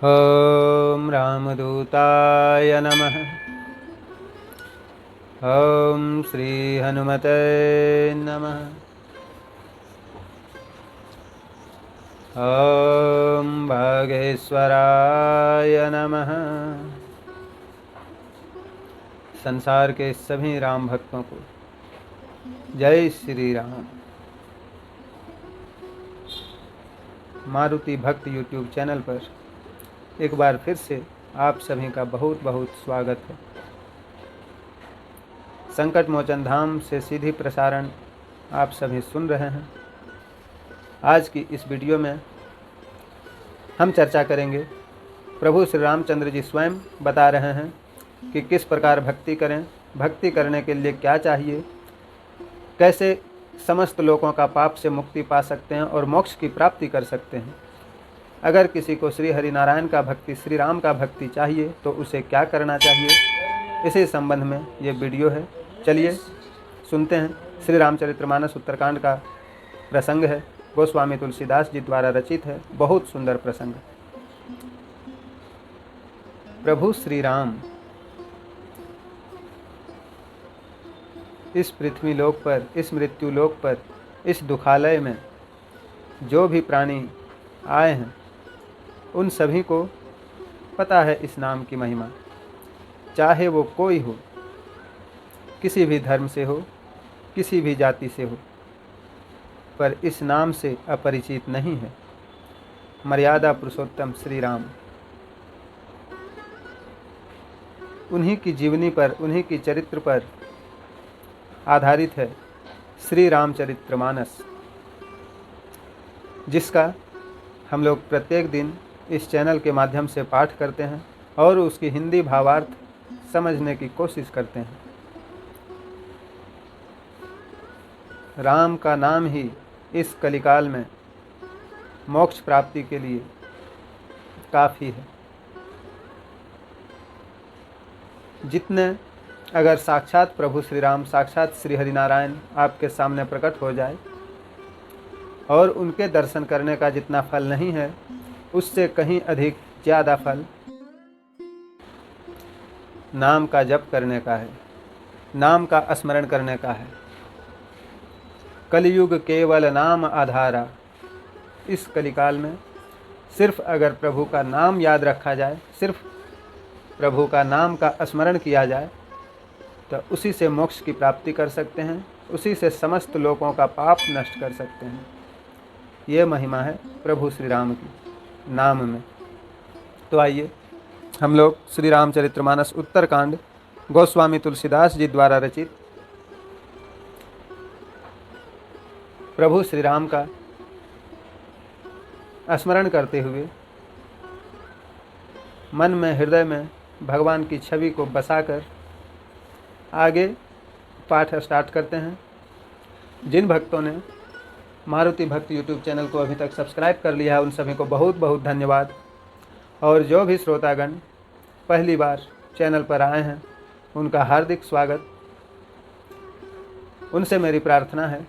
ॐ रामदूताय नमः। ॐ श्रीहनुमते नमः। ॐ भागेश्वराय नमः। संसार के सभी राम भक्तों को जय श्री राम। मारुति भक्त यूट्यूब चैनल पर एक बार फिर से आप सभी का बहुत बहुत स्वागत है। संकट मोचन धाम से सीधी प्रसारण आप सभी सुन रहे हैं। आज की इस वीडियो में हम चर्चा करेंगे, प्रभु श्री रामचंद्र जी स्वयं बता रहे हैं कि किस प्रकार भक्ति करें, भक्ति करने के लिए क्या चाहिए, कैसे समस्त लोगों का पाप से मुक्ति पा सकते हैं और मोक्ष की प्राप्ति कर सकते हैं। अगर किसी को श्री हरि नारायण का भक्ति, श्री राम का भक्ति चाहिए तो उसे क्या करना चाहिए, इसी संबंध में ये वीडियो है। चलिए सुनते हैं। श्री रामचरितमानस उत्तरकांड का प्रसंग है, गोस्वामी तुलसीदास जी द्वारा रचित है। बहुत सुंदर प्रसंग। प्रभु श्री राम इस पृथ्वी लोक पर, इस मृत्यु लोक पर, इस दुखालय में जो भी प्राणी आए हैं उन सभी को पता है इस नाम की महिमा। चाहे वो कोई हो, किसी भी धर्म से हो, किसी भी जाति से हो, पर इस नाम से अपरिचित नहीं है। मर्यादा पुरुषोत्तम श्री राम, उन्हीं की जीवनी पर, उन्हीं की चरित्र पर आधारित है श्री रामचरितमानस, जिसका हम लोग प्रत्येक दिन इस चैनल के माध्यम से पाठ करते हैं और उसकी हिंदी भावार्थ समझने की कोशिश करते हैं। राम का नाम ही इस कलिकाल में मोक्ष प्राप्ति के लिए काफ़ी है। जितने अगर साक्षात प्रभु श्री राम, साक्षात श्री हरिनारायण आपके सामने प्रकट हो जाए और उनके दर्शन करने का जितना फल नहीं है, उससे कहीं अधिक ज़्यादा फल नाम का जप करने का है, नाम का स्मरण करने का है। कलयुग केवल नाम आधारा। इस कलिकाल में सिर्फ अगर प्रभु का नाम याद रखा जाए, सिर्फ प्रभु का नाम का स्मरण किया जाए तो उसी से मोक्ष की प्राप्ति कर सकते हैं, उसी से समस्त लोगों का पाप नष्ट कर सकते हैं। ये महिमा है प्रभु श्री राम की नाम में। तो आइए हम लोग श्री रामचरितमानस उत्तरकांड, गोस्वामी तुलसीदास जी द्वारा रचित प्रभु श्री राम का स्मरण करते हुए मन में, हृदय में भगवान की छवि को बसाकर आगे पाठ स्टार्ट करते हैं। जिन भक्तों ने मारुति भक्त यूट्यूब चैनल को अभी तक सब्सक्राइब कर लिया है उन सभी को बहुत बहुत धन्यवाद। और जो भी श्रोतागण पहली बार चैनल पर आए हैं उनका हार्दिक स्वागत। उनसे मेरी प्रार्थना है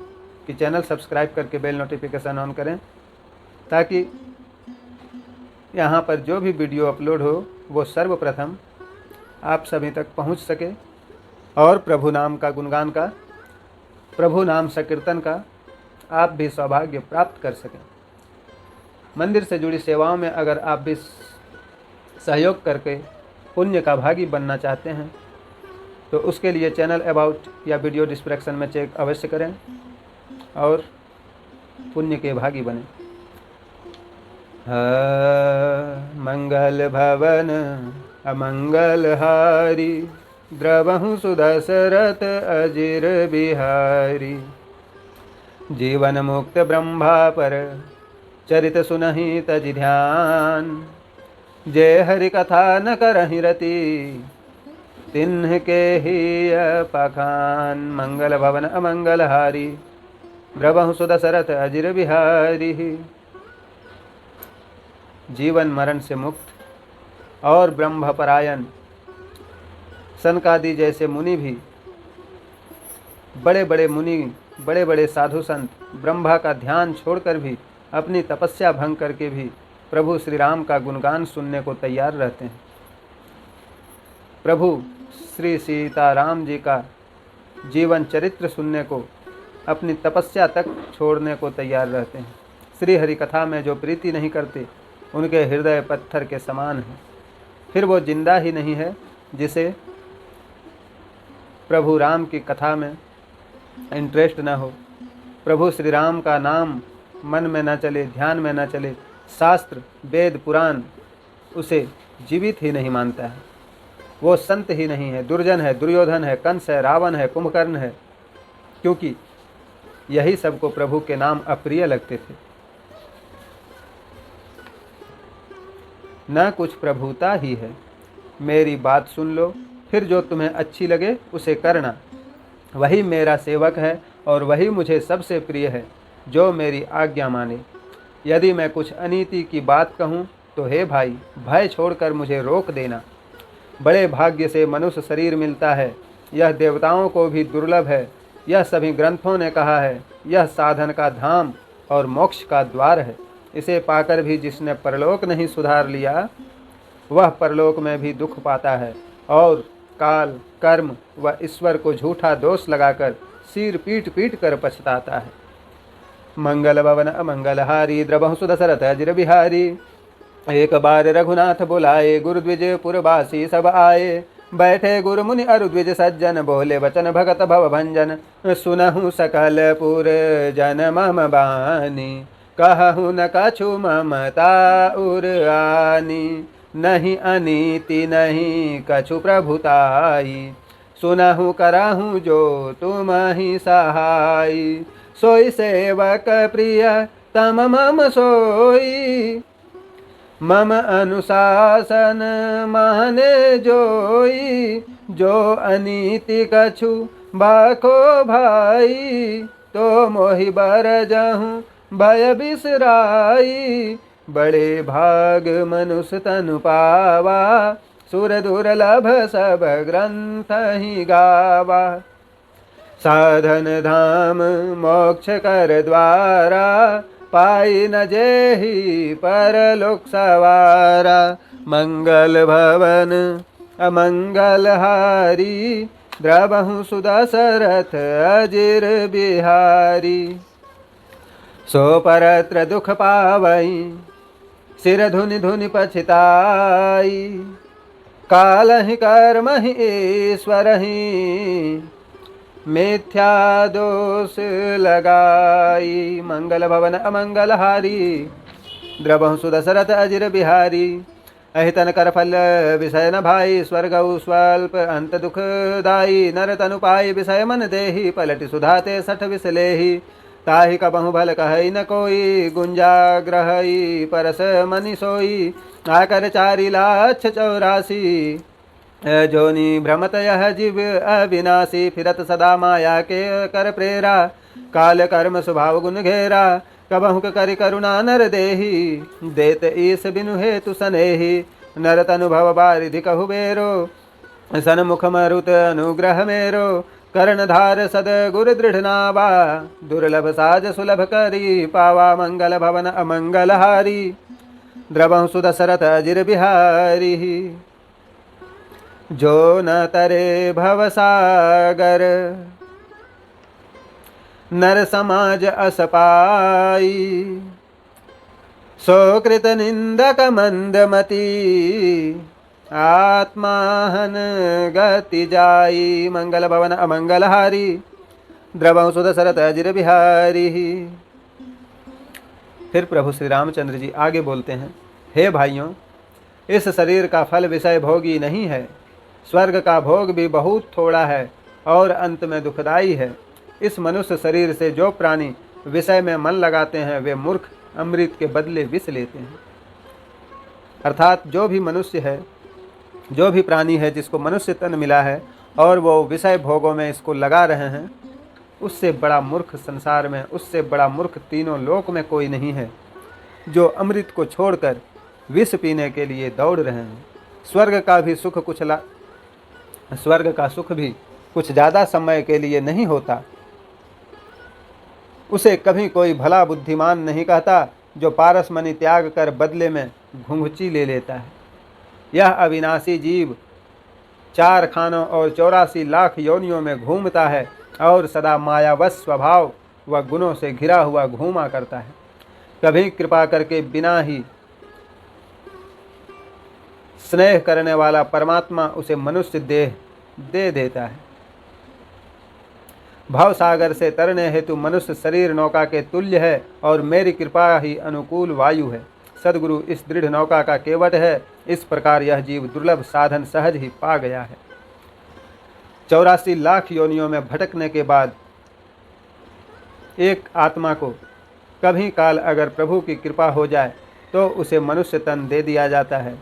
कि चैनल सब्सक्राइब करके बेल नोटिफिकेशन ऑन करें, ताकि यहाँ पर जो भी वीडियो अपलोड हो वो सर्वप्रथम आप सभी तक पहुँच सके और प्रभु नाम का गुणगान का, प्रभु नाम संकीर्तन का आप भी सौभाग्य प्राप्त कर सकें। मंदिर से जुड़ी सेवाओं में अगर आप भी सहयोग करके पुण्य का भागी बनना चाहते हैं तो उसके लिए चैनल अबाउट या वीडियो डिस्क्रिप्शन में चेक अवश्य करें और पुण्य के भागी बने। मंगल भवन अमंगल हारी, द्रवहु सुदशरथ अजिर बिहारी। जीवन मुक्त ब्रह्मा पर, चरित सुनहि तज ध्यान। जय हरि कथा न करहि रति, तिन्ह के ही पखान। मंगल भवन अमंगल हारी, द्रवहु सुदशरथ अजिर बिहारी। जीवन मरण से मुक्त और ब्रह्मपरायण सनकादि जैसे मुनि भी, बड़े बड़े मुनि, बड़े बड़े साधु संत ब्रह्मा का ध्यान छोड़कर भी, अपनी तपस्या भंग करके भी प्रभु श्री राम का गुणगान सुनने को तैयार रहते हैं। प्रभु श्री सीताराम जी का जीवन चरित्र सुनने को अपनी तपस्या तक छोड़ने को तैयार रहते हैं। श्री हरि कथा में जो प्रीति नहीं करते उनके हृदय पत्थर के समान है। फिर वो जिंदा ही नहीं है जिसे प्रभु राम की कथा में इंटरेस्ट न हो, प्रभु श्री राम का नाम मन में न चले, ध्यान में न चले, शास्त्र वेद पुराण उसे जीवित ही नहीं मानता है। वो संत ही नहीं है, दुर्जन है, दुर्योधन है, कंस है, रावण है, कुंभकर्ण है, क्योंकि यही सबको प्रभु के नाम अप्रिय लगते थे। न कुछ प्रभुता ही है। मेरी बात सुन लो, फिर जो तुम्हें अच्छी लगे उसे करना। वही मेरा सेवक है और वही मुझे सबसे प्रिय है जो मेरी आज्ञा माने। यदि मैं कुछ अनीति की बात कहूँ तो हे भाई, भय छोड़कर मुझे रोक देना। बड़े भाग्य से मनुष्य शरीर मिलता है, यह देवताओं को भी दुर्लभ है। यह सभी ग्रंथों ने कहा है। यह साधन का धाम और मोक्ष का द्वार है। इसे पाकर भी जिसने परलोक नहीं सुधार लिया वह परलोक में भी दुख पाता है और काल, कर्म व ईश्वर को झूठा दोष लगाकर सिर पीट पीट कर पछताता है। मंगल भवन अमंगलहारी द्रवहु सुदशरथ अजिर बिहारी। एक बार रघुनाथ बुलाए, गुरु द्विज पुरवासी सब आए। बैठे गुरु मुनि अरु द्विज सज्जन, बोले वचन भगत भव भंजन। सुनहु सकल पुर जन मम बानी, कहु न कछु ममता उर आनी। नहीं अनीति नहीं कछु प्रभुताई, सुनहु करहु जो तुम ही सहाई। सोई सेवक प्रिय तम मम सोई, मम अनुशासन माने जोई। जो अनीति कछु बाको भाई, तो मोहि बर जहूँ भय बिसराई। बड़े भाग मनुष्य तनु पावा, सुर दुर्लभ सब ग्रंथ ही गावा। साधन धाम मोक्ष कर द्वारा, पाई न जेहि परलोक सवारा। मंगल भवन अमंगलहारी, द्रवहु सुदशरथ अजिर बिहारी। सो परत्र दुख पावई, सिर धुनि धुनि पछिताई। कालहि कर्महि ईश्वरहि, मिथ्या दोष लगाई। मंगल भवन अमंगलहारी, द्रवहु सुदशरथ अजिर बिहारी। अहितन कर फल विषय न भाई, स्वर्गौ स्वल्प अंत दुखदाई। नर तनु पाई विषय मन देहि, पलटि सुधाते सठ विसलेहि। ताहि कबहु भल कहई न कोई, गुंजा ग्रहई परस मनि सोई। आकर 4,84,000 जोनि भ्रमत यह जीव अविनाशी। फिरत सदा माया के कर प्रेरा, काल कर्म स्वभाव गुण घेरा। कबहु करि करुणा नर देहि, देत ईस बिनु हेतु सनेहि। नर तनु भव बारिधि कहु बेरो, सन्मुख मरुत अनुग्रह मेरो। कर्णधार सद गुर दृढ़ नावा, दुर्लभ साज सुलभ करी पावा। मंगल भवन अमंगलहारी, द्रवहु सुदशरथ अजिर बिहारी। जो न तरे भव सागर, नर समाज अस पाई। सो कृत निंदक मंदमती, आत्माहन गति जाई। मंगल भवन अमंगलहारी, द्रवहु सुदशरथ अजिर बिहारी। फिर प्रभु श्री रामचंद्र जी आगे बोलते हैं, हे भाइयों, इस शरीर का फल विषय भोगी नहीं है। स्वर्ग का भोग भी बहुत थोड़ा है और अंत में दुखदाई है। इस मनुष्य शरीर से जो प्राणी विषय में मन लगाते हैं वे मूर्ख अमृत के बदले विष लेते हैं। अर्थात जो भी मनुष्य है, जो भी प्राणी है जिसको मनुष्य तन मिला है और वो विषय भोगों में इसको लगा रहे हैं, उससे बड़ा मूर्ख संसार में, उससे बड़ा मूर्ख तीनों लोक में कोई नहीं है जो अमृत को छोड़कर विष पीने के लिए दौड़ रहे हैं। स्वर्ग का सुख भी कुछ ज़्यादा समय के लिए नहीं होता। उसे कभी कोई भला बुद्धिमान नहीं कहता जो पारसमणि त्याग कर बदले में घुंघची ले लेता है। यह अविनाशी जीव 4 खानों और 84 लाख योनियों में घूमता है और सदा मायावश स्वभाव व गुणों से घिरा हुआ घूमा करता है। कभी कृपा करके बिना ही स्नेह करने वाला परमात्मा उसे मनुष्य देह दे देता है। भव सागर से तरने हेतु मनुष्य शरीर नौका के तुल्य है और मेरी कृपा ही अनुकूल वायु है। सद्गुरु इस दृढ़ नौका का केवट है। इस प्रकार यह जीव दुर्लभ साधन सहज ही पा गया है। 84 लाख योनियों में भटकने के बाद एक आत्मा को कभी काल अगर प्रभु की कृपा हो जाए तो उसे मनुष्य तन दे दिया जाता है।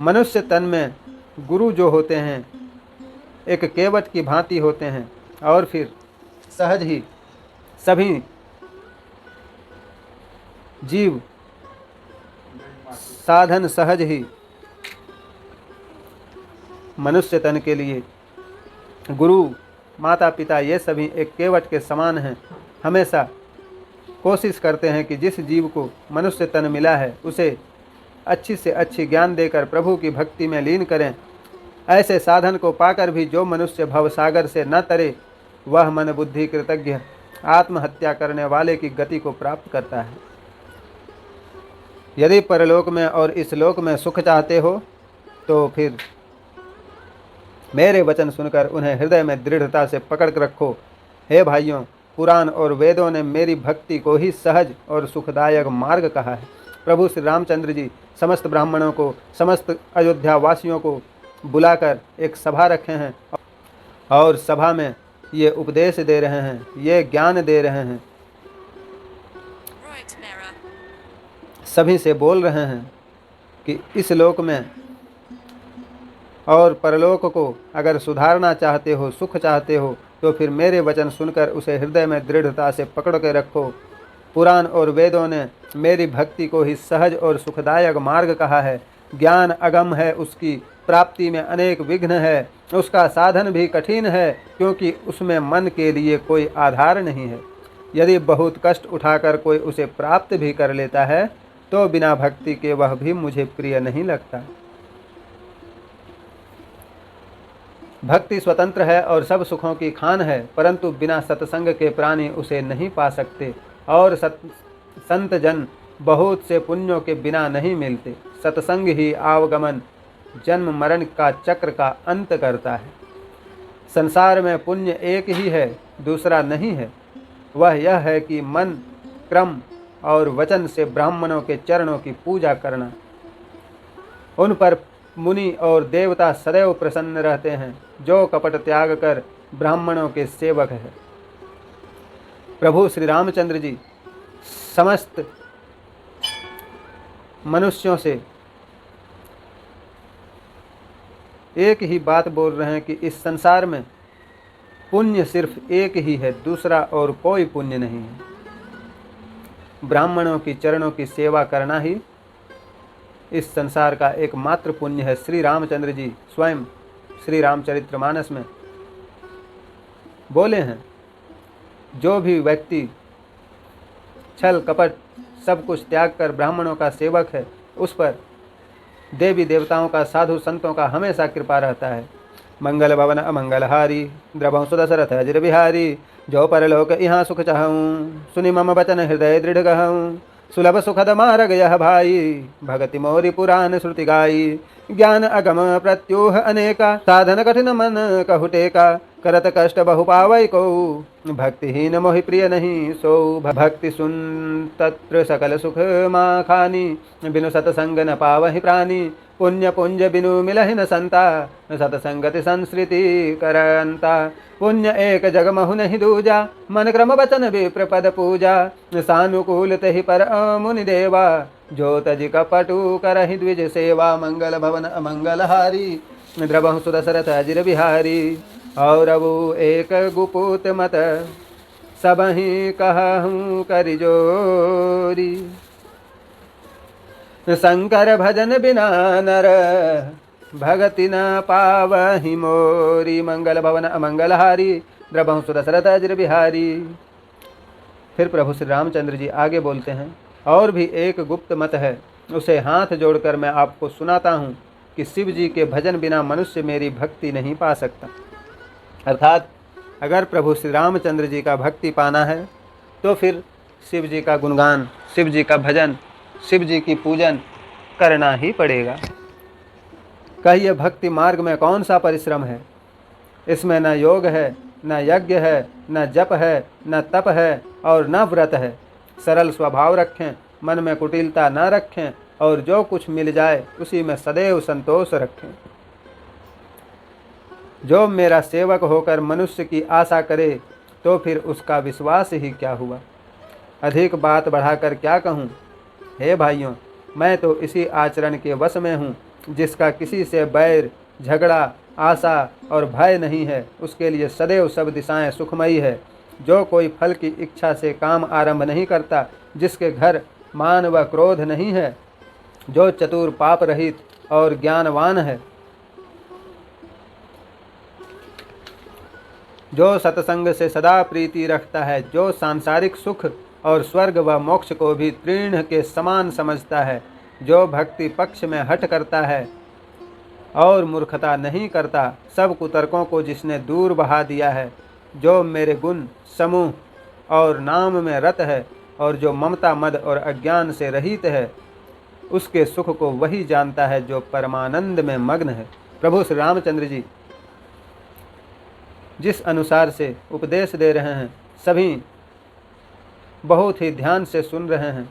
मनुष्य तन में गुरु जो होते हैं एक केवट की भांति होते हैं और फिर सहज ही सभी जीव साधन सहज ही मनुष्य तन के लिए गुरु माता पिता ये सभी एक केवट के समान हैं। हमेशा कोशिश करते हैं कि जिस जीव को मनुष्य तन मिला है उसे अच्छी से अच्छी ज्ञान देकर प्रभु की भक्ति में लीन करें। ऐसे साधन को पाकर भी जो मनुष्य भवसागर से न तरे वह मन बुद्धि कृतज्ञ आत्महत्या करने वाले की गति को प्राप्त करता है। यदि परलोक में और इस लोक में सुख चाहते हो तो फिर मेरे वचन सुनकर उन्हें हृदय में दृढ़ता से पकड़ कर रखो। हे भाइयों, पुराण और वेदों ने मेरी भक्ति को ही सहज और सुखदायक मार्ग कहा है। प्रभु श्री रामचंद्र जी समस्त ब्राह्मणों को, समस्त अयोध्या वासियों को बुलाकर एक सभा रखे हैं और सभा में ये उपदेश दे रहे हैं, ये ज्ञान दे रहे हैं। सभी से बोल रहे हैं कि इस लोक में और परलोक को अगर सुधारना चाहते हो, सुख चाहते हो तो फिर मेरे वचन सुनकर उसे हृदय में दृढ़ता से पकड़ के रखो। पुराण और वेदों ने मेरी भक्ति को ही सहज और सुखदायक मार्ग कहा है। ज्ञान अगम है, उसकी प्राप्ति में अनेक विघ्न है, उसका साधन भी कठिन है क्योंकि उसमें मन के लिए कोई आधार नहीं है। यदि बहुत कष्ट उठाकर कोई उसे प्राप्त भी कर लेता है तो बिना भक्ति के वह भी मुझे प्रिय नहीं लगता। भक्ति स्वतंत्र है और सब सुखों की खान है, परंतु बिना सत्संग के प्राणी उसे नहीं पा सकते और संत जन बहुत से पुण्यों के बिना नहीं मिलते। सत्संग ही आवागमन जन्म मरण का चक्र का अंत करता है। संसार में पुण्य एक ही है, दूसरा नहीं है। वह यह है कि मन, क्रम और वचन से ब्राह्मणों के चरणों की पूजा करना। उन पर मुनि और देवता सदैव प्रसन्न रहते हैं जो कपट त्याग कर ब्राह्मणों के सेवक है। प्रभु श्री रामचंद्र जी समस्त मनुष्यों से एक ही बात बोल रहे हैं कि इस संसार में पुण्य सिर्फ एक ही है, दूसरा और कोई पुण्य नहीं है। ब्राह्मणों की चरणों की सेवा करना ही इस संसार का एकमात्र पुण्य है। श्री रामचंद्र जी स्वयं श्री रामचरितमानस में बोले हैं, जो भी व्यक्ति छल कपट सब कुछ त्याग कर ब्राह्मणों का सेवक है उस पर देवी देवताओं का, साधु संतों का हमेशा कृपा रहता है। मंगल भवन अमंगलहारी द्रवहु सुदशरथ अजिर बिहारी, जो परलोक यहाँ सुख चाहूँ सुनि मम वचन हृदय दृढ़ गहूँ। सुलभ सुखद मार्ग यह भाई भगति मोरी पुराण श्रुति गाई। ज्ञान अगम प्रत्यूह अनेका साधन कठिन मन कहुटे का। करत कष्ट बहु पावै को भक्तिहीन मोहि प्रिय नहीं सो। भक्ति सुन तत्र सकल सुख माँ खानी बिनु सतसंग न पावहि प्राणी। पुण्य पुंज बिनु मिलहि न संता सतसंगति संस्कृति करंता। पुण्य एक जग महु नहीं दूजा मन क्रम वचन विप्र पद पूजा। सानुकूल तहि पर मुनि देवा जो तज कपटु करहि द्विज सेवा। मंगल भवन अमंगलहारी द्रवहु सुदशरथ अजिर बिहारी। और अबु एक गुपूत मत सबहि कहूँ करि जोरी। शंकर भजन बिना नर भगति न पावहि मोरी। मंगल भवन अमंगलहारी द्रवहु सुदशरथ अजिर बिहारी। फिर प्रभु श्री रामचंद्र जी आगे बोलते हैं, और भी एक गुप्त मत है, उसे हाथ जोड़कर मैं आपको सुनाता हूँ कि शिव जी के भजन बिना मनुष्य मेरी भक्ति नहीं पा सकता। अर्थात अगर प्रभु श्री रामचंद्र जी का भक्ति पाना है तो फिर शिव जी का गुणगान, शिव जी का भजन, शिव जी की पूजन करना ही पड़ेगा। कहिए भक्ति मार्ग में कौन सा परिश्रम है? इसमें न योग है, न यज्ञ है, न जप है, न तप है और न व्रत है। सरल स्वभाव रखें, मन में कुटिलता न रखें और जो कुछ मिल जाए उसी में सदैव संतोष रखें। जो मेरा सेवक होकर मनुष्य की आशा करे तो फिर उसका विश्वास ही क्या हुआ। अधिक बात बढ़ाकर क्या कहूँ? हे भाइयों, मैं तो इसी आचरण के वश में हूँ जिसका किसी से बैर, झगड़ा, आशा और भय नहीं है। उसके लिए सदैव सब दिशाएं सुखमयी है। जो कोई फल की इच्छा से काम आरंभ नहीं करता, जिसके घर मान व क्रोध नहीं है, जो चतुर, पाप रहित और ज्ञानवान है, जो सत्संग से सदा प्रीति रखता है, जो सांसारिक सुख और स्वर्ग व मोक्ष को भी तृण के समान समझता है, जो भक्ति पक्ष में हट करता है और मूर्खता नहीं करता, सब कुतर्कों को जिसने दूर बहा दिया है, जो मेरे गुण, समूह और नाम में रत है और जो ममता, मद और अज्ञान से रहित है, उसके सुख को वही जानता है जो परमानंद में मग्न है। प्रभु श्री रामचंद्र जी जिस अनुसार से उपदेश दे रहे हैं, सभी बहुत ही ध्यान से सुन रहे हैं।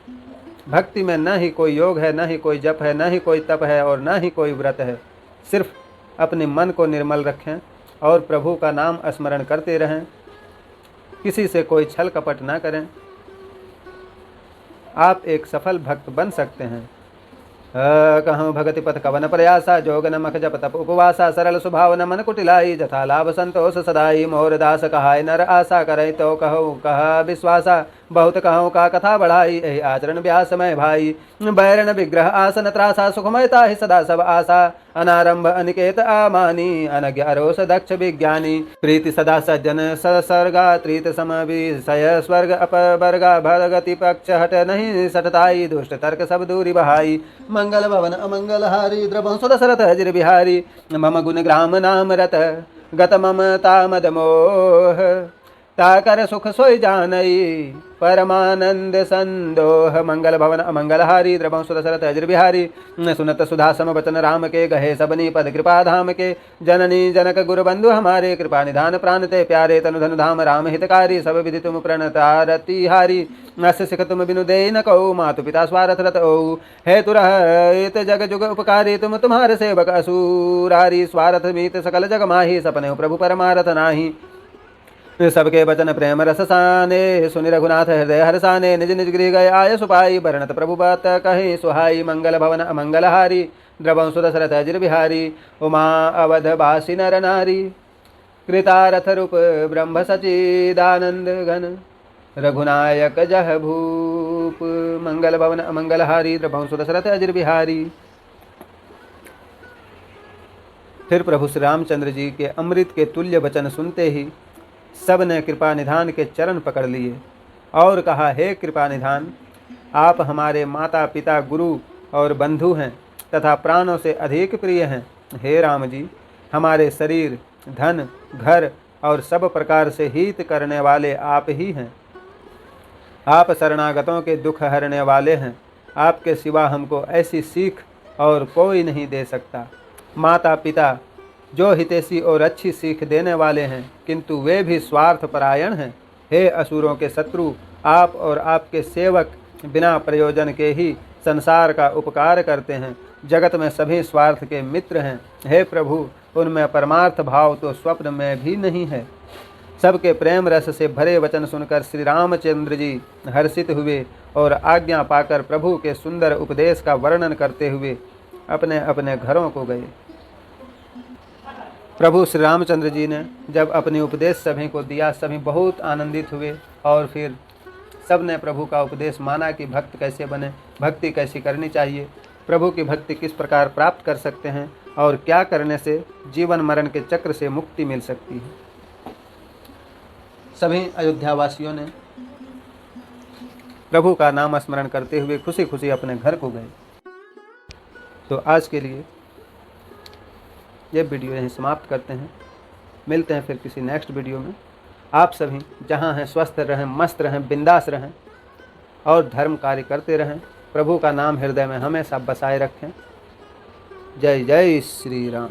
भक्ति में न ही कोई योग है, न ही कोई जप है, न ही कोई तप है और न ही कोई व्रत है। सिर्फ अपने मन को निर्मल रखें और प्रभु का नाम स्मरण करते रहें। किसी से कोई छल कपट ना करें। आप एक सफल भक्त बन सकते हैं। कहूँ भगति पथ कवन प्रयासा, जोग न मख जप तप उपवासा, सरल स्वभाव न मन कुटिलाई, जथा लाभ संतोष सदाई, मोर दास कहाय नर आशा, करे तो कहो कहा विश्वासा, बहुत कहूँ का कथा बढ़ाई, यही आचरण व्यास में भाई, बैरण विग्रह आसन त्रासा, सुखमयता ही सदा सब आशा, अनारंभ अनिकेत आमानी, अनज्ञ अरोस दक्ष विज्ञानी, प्रीति सदा सज्जन ससर्गा, त्रित सम विषय स्वर्ग अपवर्गा, भगति पक्ष हट नहीं सटताई, दुष्ट तर्क सब दूरी बहाई, मंगल भवन अमंगल हारी, द्रवं सुदशरथ हजिर बिहारी, मम गुण ग्राम नाम रत, गत ममता मद मोह, ताकर सुख सोई जानई, परमानंद संदोह, मंगल भवन अमंगल हारी, द्रवं सुदशरथ हजिर बिहारी, सुनत सुधा सम वचन राम के, गहे सबनी पद कृपा धाम के, जननी जनक गुरु बंधु हमारे, कृपा निधान प्राण ते प्यारे, तनु धनु धाम राम हितकारी, सब विधि तुम प्रणतारती हारी, अस्य सिख तुम बिनु दे न कहो, मातु पिता स्वार्थ रत ओ, हे तुरहित जग जुग उपकारी, तुम तुम्हारे सेवक असुरारी, स्वार्थ मीत सकल जग माही, सपने प्रभु परमारथ नाही, सबके वचन प्रेम रस साने, सुनि रघुनाथ हृदय हरसाने, निज निज गृह गए आय सुपाई, बरनत प्रभु बात कहीं सुहाई, मंगल भवन अमंगल हारी, द्रवं सुदशरथ हजिर बिहारी, उमा अवध बासी नर नारी, कृतारथ रूप ब्रह्म सचिदानंद घन, रघुनायक जह भूप, मंगल भवन अमंगल हारी, द्रवं सुदशरथ हजिर बिहारी। फिर प्रभु श्री रामचंद्र जी के अमृत के तुल्य वचन सुनते ही सब ने कृपा निधान के चरण पकड़ लिए और कहा, हे कृपा निधान, आप हमारे माता पिता, गुरु और बंधु हैं तथा प्राणों से अधिक प्रिय हैं। हे राम जी, हमारे शरीर, धन, घर और सब प्रकार से हित करने वाले आप ही हैं। आप शरणागतों के दुख हरने वाले हैं। आपके सिवा हमको ऐसी सीख और कोई नहीं दे सकता। माता पिता जो हितैषी और अच्छी सीख देने वाले हैं, किंतु वे भी स्वार्थ परायण हैं। हे असुरों के शत्रु, आप और आपके सेवक बिना प्रयोजन के ही संसार का उपकार करते हैं। जगत में सभी स्वार्थ के मित्र हैं। हे प्रभु, उनमें परमार्थ भाव तो स्वप्न में भी नहीं है। सबके प्रेम रस से भरे वचन सुनकर श्री रामचंद्र जी हर्षित हुए और आज्ञा पाकर प्रभु के सुंदर उपदेश का वर्णन करते हुए अपने अपने घरों को गए। प्रभु श्री रामचंद्र जी ने जब अपने उपदेश सभी को दिया, सभी बहुत आनंदित हुए और फिर सब ने प्रभु का उपदेश माना कि भक्त कैसे बने, भक्ति कैसी करनी चाहिए, प्रभु की भक्ति किस प्रकार प्राप्त कर सकते हैं और क्या करने से जीवन मरण के चक्र से मुक्ति मिल सकती है। सभी अयोध्यावासियों ने प्रभु का नाम स्मरण करते हुए खुशी खुशी अपने घर को गए। तो आज के लिए ये वीडियो यहीं समाप्त करते हैं। मिलते हैं फिर किसी नेक्स्ट वीडियो में। आप सभी जहाँ हैं स्वस्थ रहें, मस्त रहें, बिंदास रहें और धर्म कार्य करते रहें। प्रभु का नाम हृदय में हमेशा बसाए रखें। जय जय श्री राम।